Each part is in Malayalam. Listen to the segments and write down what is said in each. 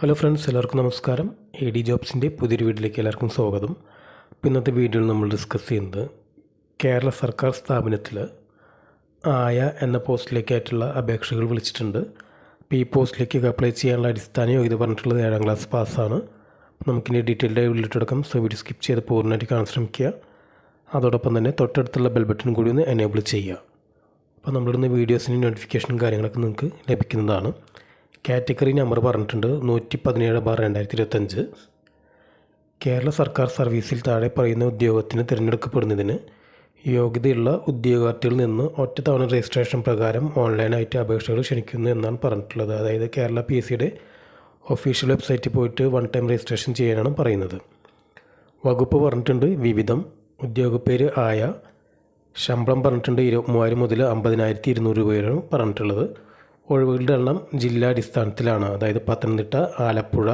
ഹലോ ഫ്രണ്ട്സ്, എല്ലാവർക്കും നമസ്കാരം. എ ഡി ജോബ്സിൻ്റെ പുതിയൊരു വീഡിയോയിലേക്ക് എല്ലാവർക്കും സ്വാഗതം. അപ്പോൾ ഇന്നത്തെ വീഡിയോയിൽ നമ്മൾ ഡിസ്കസ് ചെയ്യുന്നത് കേരള സർക്കാർ സ്ഥാപനത്തിൽ ആയ എന്ന പോസ്റ്റിലേക്കായിട്ടുള്ള അപേക്ഷകൾ വിളിച്ചിട്ടുണ്ട്. അപ്പോൾ ഈ പോസ്റ്റിലേക്ക് അപ്ലൈ ചെയ്യാനുള്ള അടിസ്ഥാന യോഗ്യത പറഞ്ഞിട്ടുള്ളത് 7ാം ക്ലാസ് പാസ്സാണ്. നമുക്കിനി ഡീറ്റെയിൽഡായി ഉള്ളിട്ടെടുക്കാം. സോ വീഡിയോ സ്കിപ്പ് ചെയ്ത് പൂർണ്ണമായിട്ട് കാണാൻ ശ്രമിക്കുക. അതോടൊപ്പം തന്നെ തൊട്ടടുത്തുള്ള ബെൽ ബട്ടൺ കൂടി ഒന്ന് എനേബിൾ ചെയ്യുക. അപ്പോൾ നമ്മളിടുന്ന വീഡിയോസിൻ്റെ നോട്ടിഫിക്കേഷനും കാര്യങ്ങളൊക്കെ നിങ്ങൾക്ക് ലഭിക്കുന്നതാണ്. കാറ്റഗറി നമ്പർ പറഞ്ഞിട്ടുണ്ട് 117/2025. കേരള സർക്കാർ സർവീസിൽ താഴെ പറയുന്ന ഉദ്യോഗത്തിന് തിരഞ്ഞെടുക്കപ്പെടുന്നതിന് യോഗ്യതയുള്ള ഉദ്യോഗാർത്ഥികളിൽ നിന്ന് ഒറ്റത്തവണ രജിസ്ട്രേഷൻ പ്രകാരം ഓൺലൈനായിട്ട് അപേക്ഷകൾ ക്ഷണിക്കുന്നു എന്നാണ് പറഞ്ഞിട്ടുള്ളത്. അതായത് കേരള PSCയുടെ ഒഫീഷ്യൽ വെബ്സൈറ്റിൽ പോയിട്ട് 1 ടൈം രജിസ്ട്രേഷൻ ചെയ്യാനാണ് പറയുന്നത്. വകുപ്പ് പറഞ്ഞിട്ടുണ്ട് വിവിധം. ഉദ്യോഗപ്പേര് ആയ. ശമ്പളം പറഞ്ഞിട്ടുണ്ട് 23,000 മുതൽ 50,200 രൂപ വരെയാണ് പറഞ്ഞിട്ടുള്ളത്. ഒഴിവുകളുടെ എണ്ണം ജില്ലാടിസ്ഥാനത്തിലാണ്. അതായത് പത്തനംതിട്ട, ആലപ്പുഴ,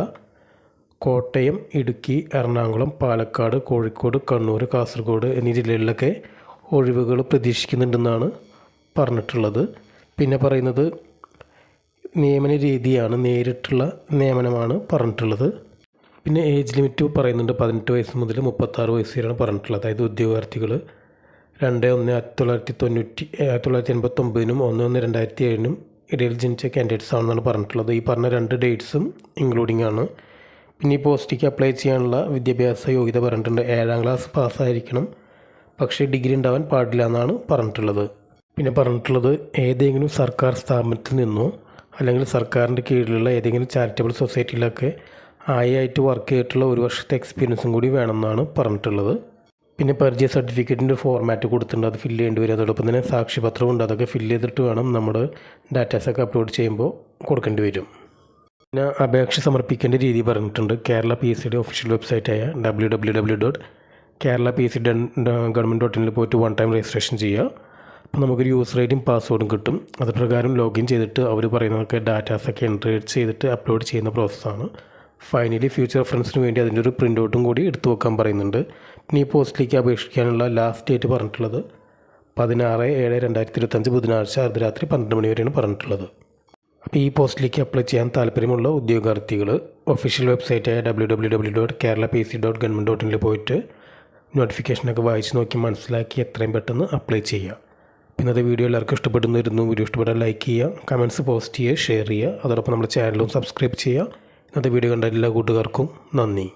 കോട്ടയം, ഇടുക്കി, എറണാകുളം, പാലക്കാട്, കോഴിക്കോട്, കണ്ണൂർ, കാസർഗോഡ് എന്നീ ജില്ലകളിലൊക്കെ ഒഴിവുകൾ പ്രതീക്ഷിക്കുന്നുണ്ടെന്നാണ് പറഞ്ഞിട്ടുള്ളത്. പിന്നെ പറയുന്നത് നിയമന രീതിയാണ്, നേരിട്ടുള്ള നിയമനമാണ് പറഞ്ഞിട്ടുള്ളത്. പിന്നെ ഏജ് ലിമിറ്റ് പറയുന്നുണ്ട് 18 വയസ്സ് മുതൽ 36 വയസ്സ് വരെയാണ് പറഞ്ഞിട്ടുള്ളത്. അതായത് ഉദ്യോഗാർത്ഥികൾ 2/1/1989 1/1/2007 ഇടയിൽ ജനിച്ച കാൻഡിഡേറ്റ്സ് ആണെന്നാണ് പറഞ്ഞിട്ടുള്ളത്. ഈ പറഞ്ഞ 2 ഡേറ്റ്സും ഇൻക്ലൂഡിംഗ് ആണ്. പിന്നെ ഈ പോസ്റ്റിലേക്ക് അപ്ലൈ ചെയ്യാനുള്ള വിദ്യാഭ്യാസ യോഗ്യത പറഞ്ഞിട്ടുണ്ട് 7ാം ക്ലാസ് പാസ്സായിരിക്കണം, പക്ഷേ ഡിഗ്രി ഉണ്ടാവാൻ പാടില്ല എന്നാണ് പറഞ്ഞിട്ടുള്ളത്. പിന്നെ പറഞ്ഞിട്ടുള്ളത് ഏതെങ്കിലും സർക്കാർ സ്ഥാപനത്തിൽ നിന്നോ അല്ലെങ്കിൽ സർക്കാരിൻ്റെ കീഴിലുള്ള ഏതെങ്കിലും ചാരിറ്റബിൾ സൊസൈറ്റിയിലൊക്കെ ആയിട്ട് വർക്ക് ചെയ്തിട്ടുള്ള 1 വർഷത്തെ എക്സ്പീരിയൻസും കൂടി വേണമെന്നാണ് പറഞ്ഞിട്ടുള്ളത്. പിന്നെ പരിചയ സർട്ടിഫിക്കറ്റിൻ്റെ ഫോർമാറ്റ് കൊടുത്തിട്ടുണ്ട്, അത് ഫില്ല് ചെയ്യേണ്ടി വരും. അതോടൊപ്പം തന്നെ സാക്ഷ്യപത്രമുണ്ട്, അതൊക്കെ ഫില്ല് ചെയ്തിട്ട് വേണം നമ്മുടെ ഡാറ്റാസൊക്കെ അപ്ലോഡ് ചെയ്യുമ്പോൾ കൊടുക്കേണ്ടി വരും. പിന്നെ അപേക്ഷ സമർപ്പിക്കേണ്ട രീതി പറഞ്ഞിട്ടുണ്ട്. കേരള PSCയുടെ ഒഫീഷ്യൽ വെബ്സൈറ്റായ www.kerala.psc.government.in പോയിട്ട് 1 ടൈം രജിസ്ട്രേഷൻ ചെയ്യുക. അപ്പോൾ നമുക്കൊരു യൂസർ ഐഡിയും പാസ്വേഡും കിട്ടും. അത് പ്രകാരം ലോഗിൻ ചെയ്തിട്ട് അവർ പറയുന്നതൊക്കെ ഡാറ്റാസൊക്കെ എൻട്രി ചെയ്തിട്ട് അപ്ലോഡ് ചെയ്യുന്ന പ്രോസസ്സാണ്. ഫൈനലി ഫ്യൂച്ചർ റെഫറൻസിന് വേണ്ടി അതിൻ്റെ ഒരു പ്രിൻ്റ് ഔട്ടും കൂടി എടുത്തു വെക്കാൻ പറയുന്നുണ്ട്. പിന്നെ ഈ പോസ്റ്റിലേക്ക് അപേക്ഷിക്കാനുള്ള ലാസ്റ്റ് ഡേറ്റ് പറഞ്ഞിട്ടുള്ളത് 16/7/2025 ബുധനാഴ്ച അർദ്ധരാത്രി 12 മണി വരെയാണ് പറഞ്ഞിട്ടുള്ളത്. അപ്പോൾ ഈ പോസ്റ്റിലേക്ക് അപ്ലൈ ചെയ്യാൻ താല്പര്യമുള്ള ഉദ്യോഗാർത്ഥികൾ ഒഫീഷ്യൽ വെബ്സൈറ്റായ www.kerala.psc.government.in പോയിട്ട് നോട്ടിഫിക്കേഷനൊക്കെ വായിച്ച് നോക്കി മനസ്സിലാക്കി എത്രയും പെട്ടെന്ന് അപ്ലൈ ചെയ്യുക. ഇന്നത്തെ വീഡിയോ എല്ലാവർക്കും ഇഷ്ടപ്പെടുന്നിരുന്നു. വീഡിയോ ഇഷ്ടപ്പെട്ടാൽ ലൈക്ക് ചെയ്യുക, കമൻറ്റ്സ് പോസ്റ്റ് ചെയ്യുക, ഷെയർ ചെയ്യുക. അതോടൊപ്പം നമ്മുടെ ചാനലും സബ്സ്ക്രൈബ് ചെയ്യുക. ഇന്നത്തെ വീഡിയോ കണ്ട എല്ലാ കൂട്ടുകാർക്കും നന്ദി.